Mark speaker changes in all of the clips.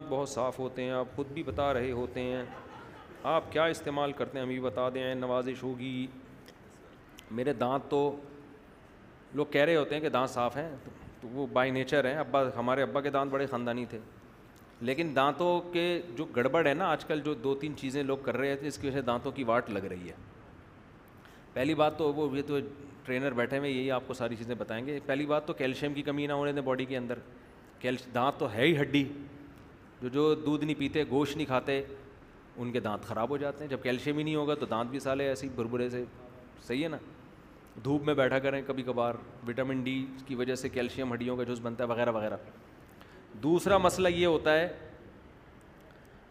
Speaker 1: بہت صاف ہوتے ہیں, آپ خود بھی بتا رہے ہوتے ہیں, آپ کیا استعمال کرتے ہیں ہمیں بھی بتا دیں, نوازش ہوگی. میرے دانت تو لوگ کہہ رہے ہوتے ہیں کہ دانت صاف ہیں, تو وہ بائی نیچر ہیں. ہمارے ابا کے دانت بڑے خاندانی تھے, لیکن دانتوں کے جو گڑبڑ ہے نا آج کل, جو 2-3 چیزیں لوگ کر رہے تھے, اس کی وجہ سے دانتوں کی واٹ لگ رہی ہے. پہلی بات تو وہ, یہ تو ٹرینر بیٹھے ہوئے یہی آپ کو ساری چیزیں بتائیں گے. پہلی بات تو کیلشیم کی کمی نہ ہونے دیں باڈی کے اندر. دانت تو ہے ہی ہڈی, جو دودھ نہیں پیتے, گوشت نہیں کھاتے, ان کے دانت خراب ہو جاتے ہیں. جب کیلشیم ہی نہیں ہوگا تو دانت بھی سالے ایسے ہی بھربھرے سے, صحیح ہے نا. دھوپ میں بیٹھا کریں کبھی کبھار, وٹامن ڈی کی وجہ سے کیلشیم ہڈیوں کا جز بنتا ہے وغیرہ وغیرہ. دوسرا مسئلہ یہ ہوتا ہے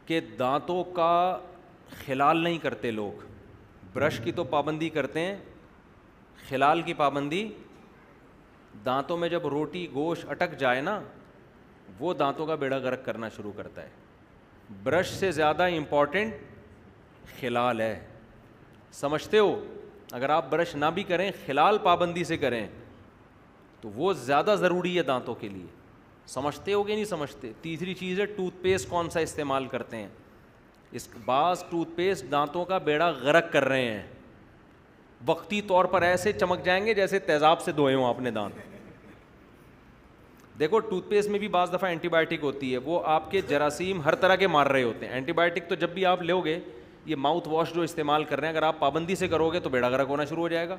Speaker 1: کہ دانتوں کا خلال نہیں کرتے لوگ. برش کی تو پابندی کرتے ہیں, خلال کی پابندی. دانتوں میں جب روٹی گوشت اٹک جائے نا, وہ دانتوں کا بیڑا غرق کرنا شروع کرتا ہے. برش سے زیادہ امپورٹنٹ خلال ہے, سمجھتے ہو. اگر آپ برش نہ بھی کریں, خلال پابندی سے کریں, تو وہ زیادہ ضروری ہے دانتوں کے لیے. سمجھتے ہو کہ نہیں سمجھتے. تیسری چیز ہے ٹوتھ پیسٹ کون سا استعمال کرتے ہیں. بعض ٹوتھ پیسٹ دانتوں کا بیڑا غرق کر رہے ہیں. وقتی طور پر ایسے چمک جائیں گے جیسے تیزاب سے دھوئے ہوں آپ نے دانت. دیکھو ٹوتھ پیسٹ میں بھی بعض دفعہ اینٹی بائیوٹک ہوتی ہے, وہ آپ کے جراثیم ہر طرح کے مار رہے ہوتے ہیں. اینٹی بائیوٹک تو جب بھی آپ لو گے, یہ ماؤتھ واش جو استعمال کر رہے ہیں, اگر آپ پابندی سے کرو گے تو بیڑا غرق ہونا شروع ہو جائے گا.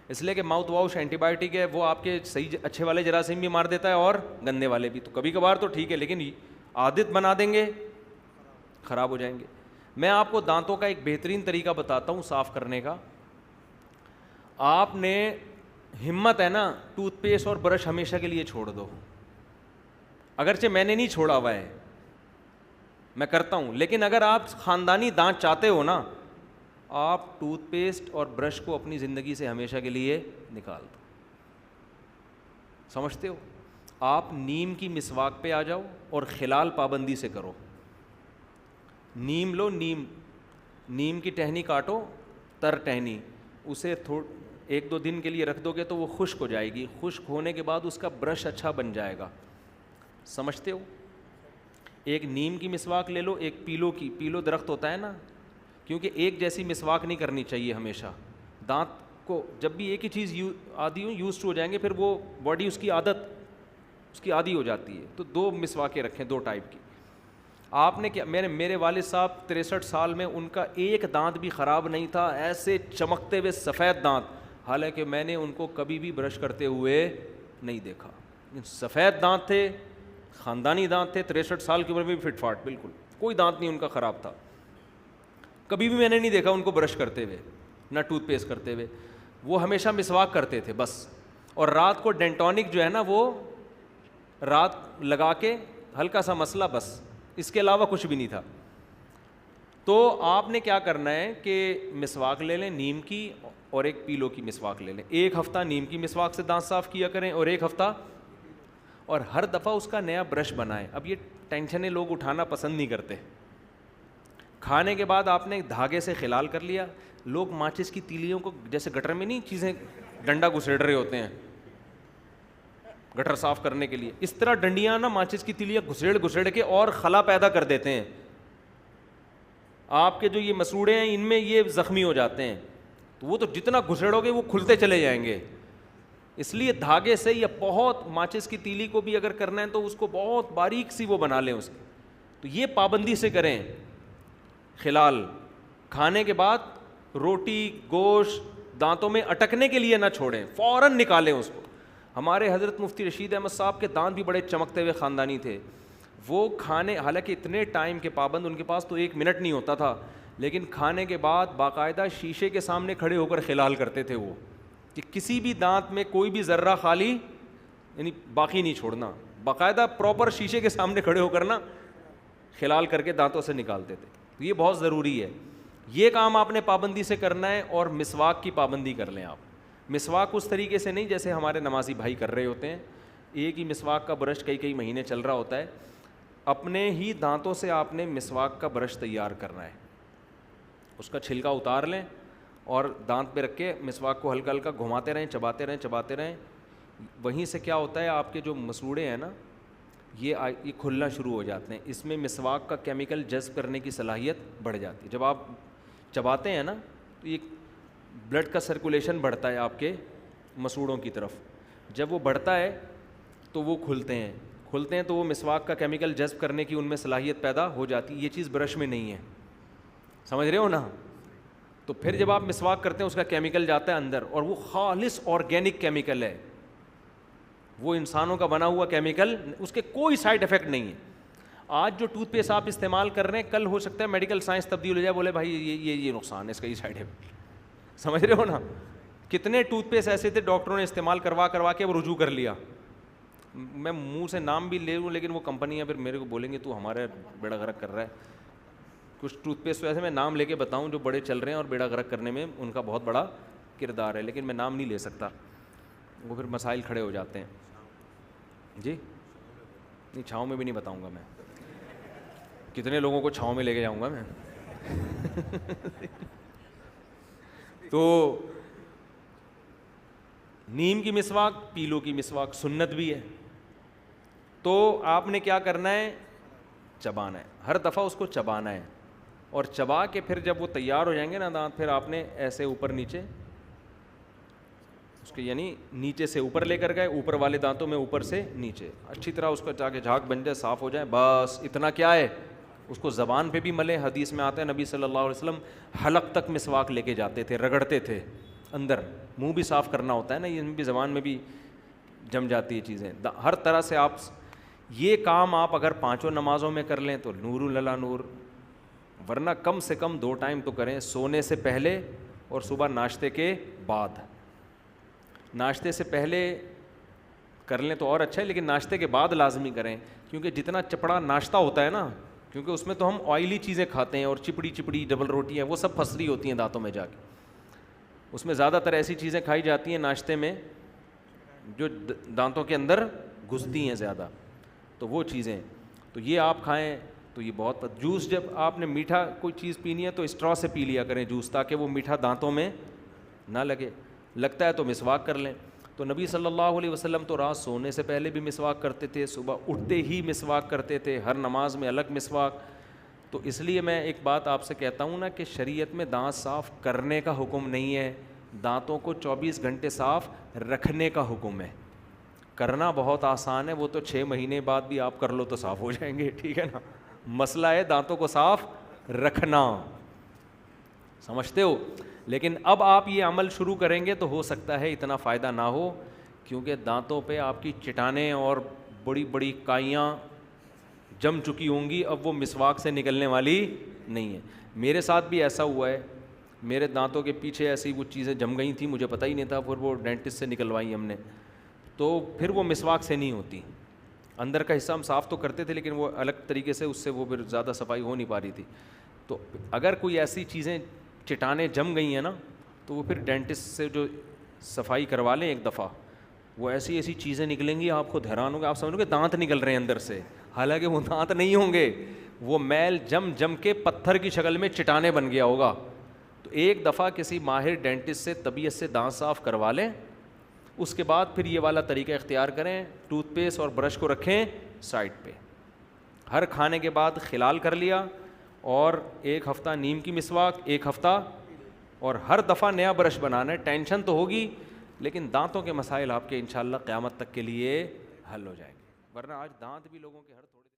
Speaker 1: اس لیے کہ ماؤتھ واش اینٹی بائیوٹک ہے, وہ آپ کے صحیح اچھے والے جراثیم بھی مار دیتا ہے اور گندے والے بھی. تو کبھی کبھار تو ٹھیک ہے, لیکن عادت بنا دیں گے خراب ہو جائیں گے. میں آپ کو دانتوں کا ایک بہترین طریقہ بتاتا ہوں صاف کرنے کا. آپ نے ہمت ہے نا, ٹوتھ پیسٹ اور برش ہمیشہ کے لیے چھوڑ دو. اگرچہ میں نے نہیں چھوڑا ہوا ہے, میں کرتا ہوں, لیکن اگر آپ خاندانی دانت چاہتے ہو نا, آپ ٹوتھ پیسٹ اور برش کو اپنی زندگی سے ہمیشہ کے لیے نکال دو. سمجھتے ہو. آپ نیم کی مسواک پہ آ جاؤ اور خلال پابندی سے کرو. نیم لو, نیم کی ٹہنی کاٹو, تر ٹہنی, اسے 1-2 دن کے لیے رکھ دو گے تو وہ خشک ہو جائے گی. خشک ہونے کے بعد اس کا برش اچھا بن جائے گا. سمجھتے ہو. ایک نیم کی مسواک لے لو, ایک پیلو درخت ہوتا ہے نا, کیونکہ ایک جیسی مسواک نہیں کرنی چاہیے ہمیشہ. دانت کو جب بھی ایک ہی چیز یوز ہو جائیں گے, پھر وہ باڈی اس کی عادی ہو جاتی ہے. تو 2 مسواکیں رکھیں, 2 ٹائپ کی. آپ نے کیا, میرے والد صاحب 63 سال میں ان کا ایک دانت بھی خراب نہیں تھا, ایسے چمکتے ہوئے سفید دانت, حالانکہ میں نے ان کو کبھی بھی برش کرتے ہوئے نہیں دیکھا. سفید دانت تھے, خاندانی دانت تھے, 63 سال کی عمر میں بھی فٹ فاٹ, بالکل کوئی دانت نہیں ان کا خراب تھا. کبھی بھی میں نے نہیں دیکھا ان کو برش کرتے ہوئے, نہ ٹوتھ پیسٹ کرتے ہوئے. وہ ہمیشہ مسواک کرتے تھے بس, اور رات کو ڈینٹونک جو ہے نا وہ رات لگا کے ہلکا سا مسئلہ, بس اس کے علاوہ کچھ بھی نہیں تھا. تو آپ نے کیا کرنا ہے کہ مسواک لے لیں نیم کی, اور ایک پیلو کی مسواک لے لیں. 1 ہفتہ نیم کی مسواک سے دانت صاف کیا کریں, اور 1 ہفتہ, اور ہر دفعہ اس کا نیا برش بنائیں. اب یہ ٹینشنیں لوگ اٹھانا پسند نہیں کرتے. کھانے کے بعد آپ نے دھاگے سے خلال کر لیا. لوگ ماچس کی تیلیوں کو, جیسے گٹر میں نہیں چیزیں ڈنڈا گھسیڑ رہے ہوتے ہیں گٹر صاف کرنے کے لیے, اس طرح ڈنڈیاں نا ماچس کی تیلیاں گھسیڑ کے اور خلا پیدا کر دیتے ہیں. آپ کے جو یہ مسوڑے ہیں ان میں یہ زخمی ہو جاتے ہیں, تو وہ تو جتنا گھسیڑو گے وہ کھلتے چلے جائیں گے. اس لیے دھاگے سے, یا بہت ماچس کی تیلی کو بھی اگر کرنا ہے تو اس کو بہت باریک سی وہ بنا لیں اس کی. تو یہ پابندی سے کریں. خلال کھانے کے بعد روٹی گوشت دانتوں میں اٹکنے کے لیے نہ چھوڑیں, فوراً نکالیں اس کو. ہمارے حضرت مفتی رشید احمد صاحب کے دانت بھی بڑے چمکتے ہوئے خاندانی تھے. وہ کھانے, حالانکہ اتنے ٹائم کے پابند, ان کے پاس تو 1 منٹ نہیں ہوتا تھا, لیکن کھانے کے بعد باقاعدہ شیشے کے سامنے کھڑے ہو کر خلال کرتے تھے وہ, کہ کسی بھی دانت میں کوئی بھی ذرہ خالی یعنی باقی نہیں چھوڑنا. باقاعدہ پراپر شیشے کے سامنے کھڑے ہو کر نا خلال کر کے دانتوں سے نکالتے تھے. یہ بہت ضروری ہے. یہ کام آپ نے پابندی سے کرنا ہے, اور مسواک کی پابندی کر لیں آپ. مسواک اس طریقے سے نہیں جیسے ہمارے نمازی بھائی کر رہے ہوتے ہیں, ایک ہی مسواک کا برش کئی مہینے چل رہا ہوتا ہے. اپنے ہی دانتوں سے آپ نے مسواک کا برش تیار کرنا ہے. اس کا چھلکا اتار لیں اور دانت پہ رکھ کے مسواک کو ہلکا ہلکا گھماتے رہیں, چباتے رہیں. وہیں سے کیا ہوتا ہے, آپ کے جو مسوڑے ہیں نا یہ کھلنا شروع ہو جاتے ہیں. اس میں مسواک کا کیمیکل جذب کرنے کی صلاحیت بڑھ جاتی ہے. جب آپ چباتے ہیں نا تو یہ بلڈ کا سرکولیشن بڑھتا ہے آپ کے مسوڑوں کی طرف. جب وہ بڑھتا ہے تو وہ کھلتے ہیں تو وہ مسواک کا کیمیکل جذب کرنے کی ان میں صلاحیت پیدا ہو جاتی ہے. یہ چیز برش میں نہیں ہے, سمجھ رہے ہو نا. تو پھر جب آپ مسواک کرتے ہیں اس کا کیمیکل جاتا ہے اندر, اور وہ خالص آرگینک کیمیکل ہے, وہ انسانوں کا بنا ہوا کیمیکل, اس کے کوئی سائڈ افیکٹ نہیں ہے. آج جو ٹوتھ پیسٹ آپ استعمال کر رہے ہیں, کل ہو سکتا ہے میڈیکل سائنس تبدیل ہو جائے, بولے بھائی یہ نقصان ہے اس کا, یہ سائڈ افیکٹ. سمجھ رہے ہو نا. کتنے ٹوتھ پیسٹ ایسے تھے ڈاکٹروں نے استعمال کروا کے وہ رجوع کر لیا. میں منہ سے نام بھی لے لوں لیکن وہ کمپنیاں پھر میرے کو بولیں گے تو ہمارے بیڑا غرق کر رہا ہے. کچھ ٹوتھ پیسٹ ایسے میں نام لے کے بتاؤں جو بڑے چل رہے ہیں اور بیڑا غرق کرنے میں ان کا بہت بڑا کردار ہے, لیکن میں نام نہیں لے سکتا, وہ پھر مسائل کھڑے ہو جاتے ہیں. جی نہیں, چھاؤں میں بھی نہیں بتاؤں گا میں, کتنے لوگوں کو چھاؤں میں لے کے جاؤں گا میں. تو نیم کی مسواک, پیلو کی مسواک سنت بھی ہے. تو آپ نے کیا کرنا ہے, چبانا ہے, ہر دفعہ اس کو چبانا ہے, اور چبا کے پھر جب وہ تیار ہو جائیں گے نا دانت, پھر آپ نے ایسے اوپر نیچے اس کے, یعنی نیچے سے اوپر لے کر گئے, اوپر والے دانتوں میں اوپر سے نیچے اچھی طرح اس کا جا کے جھاگ بن جائے, صاف ہو جائے, بس اتنا کیا ہے. اس کو زبان پہ بھی ملے, حدیث میں آتا ہے نبی صلی اللہ علیہ وسلم حلق تک مسواک لے کے جاتے تھے, رگڑتے تھے اندر. منہ بھی صاف کرنا ہوتا ہے نا, یہ بھی زبان میں بھی جم جاتی ہے چیزیں. ہر طرح سے آپ یہ کام آپ اگر 5 نمازوں میں کر لیں تو نور للا نور, ورنہ کم سے کم 2 ٹائم تو کریں, سونے سے پہلے اور صبح ناشتے کے بعد. ناشتے سے پہلے کر لیں تو اور اچھا ہے, لیکن ناشتے کے بعد لازمی کریں, کیونکہ جتنا چپڑا ناشتہ ہوتا ہے نا, کیونکہ اس میں تو ہم آئلی چیزیں کھاتے ہیں, اور چپڑی ڈبل روٹی ہیں, وہ سب پھس رہی ہوتی ہیں دانتوں میں جا کے. اس میں زیادہ تر ایسی چیزیں کھائی جاتی ہیں ناشتے میں جو دانتوں کے اندر گھستی ہیں زیادہ, تو وہ چیزیں تو یہ آپ کھائیں تو یہ بہت. جوس جب آپ نے میٹھا کوئی چیز پینی ہے تو اسٹرا سے پی لیا کریں جوس, تاکہ وہ میٹھا دانتوں میں نہ لگے. لگتا ہے تو مسواک کر لیں. تو نبی صلی اللہ علیہ وسلم تو رات سونے سے پہلے بھی مسواک کرتے تھے, صبح اٹھتے ہی مسواک کرتے تھے, ہر نماز میں الگ مسواک. تو اس لیے میں ایک بات آپ سے کہتا ہوں نا کہ شریعت میں دانت صاف کرنے کا حکم نہیں ہے, دانتوں کو 24 گھنٹے صاف رکھنے کا حکم ہے. کرنا بہت آسان ہے, وہ تو 6 مہینے بعد بھی آپ کر لو تو صاف ہو جائیں گے, ٹھیک ہے نا. مسئلہ ہے دانتوں کو صاف رکھنا, سمجھتے ہو. لیکن اب آپ یہ عمل شروع کریں گے تو ہو سکتا ہے اتنا فائدہ نہ ہو, کیونکہ دانتوں پہ آپ کی چٹانیں اور بڑی بڑی کائیاں جم چکی ہوں گی, اب وہ مسواک سے نکلنے والی نہیں ہے. میرے ساتھ بھی ایسا ہوا ہے, میرے دانتوں کے پیچھے ایسی وہ چیزیں جم گئی تھیں, مجھے پتہ ہی نہیں تھا, پھر وہ ڈینٹسٹ سے نکلوائی ہم نے, تو پھر وہ مسواک سے نہیں ہوتی. اندر کا حصہ ہم صاف تو کرتے تھے لیکن وہ الگ طریقے سے, اس سے وہ پھر زیادہ صفائی ہو نہیں پا رہی تھی. تو اگر کوئی ایسی چیزیں چٹانیں جم گئی ہیں نا, تو وہ پھر ڈینٹسٹ سے جو صفائی کروا لیں ایک دفعہ, وہ ایسی چیزیں نکلیں گی آپ خود حیران ہوں گے, آپ سمجھو کہ دانت نکل رہے ہیں اندر سے, حالانکہ وہ دانت نہیں ہوں گے, وہ میل جم کے پتھر کی شکل میں چٹانیں بن گیا ہوگا. تو ایک دفعہ کسی ماہر ڈینٹسٹ سے طبیعت سے دانت صاف کروا لیں, اس کے بعد پھر یہ والا طریقہ اختیار کریں, ٹوتھ پیسٹ اور برش کو رکھیں سائڈ پہ, ہر کھانے کے بعد خلال کر لیا, اور 1 ہفتہ نیم کی مسواک, 1 ہفتہ, اور ہر دفعہ نیا برش بنانا ہے. ٹینشن تو ہوگی لیکن دانتوں کے مسائل آپ کے انشاءاللہ قیامت تک کے لیے حل ہو جائیں گے, ورنہ آج دانت بھی لوگوں کے ہر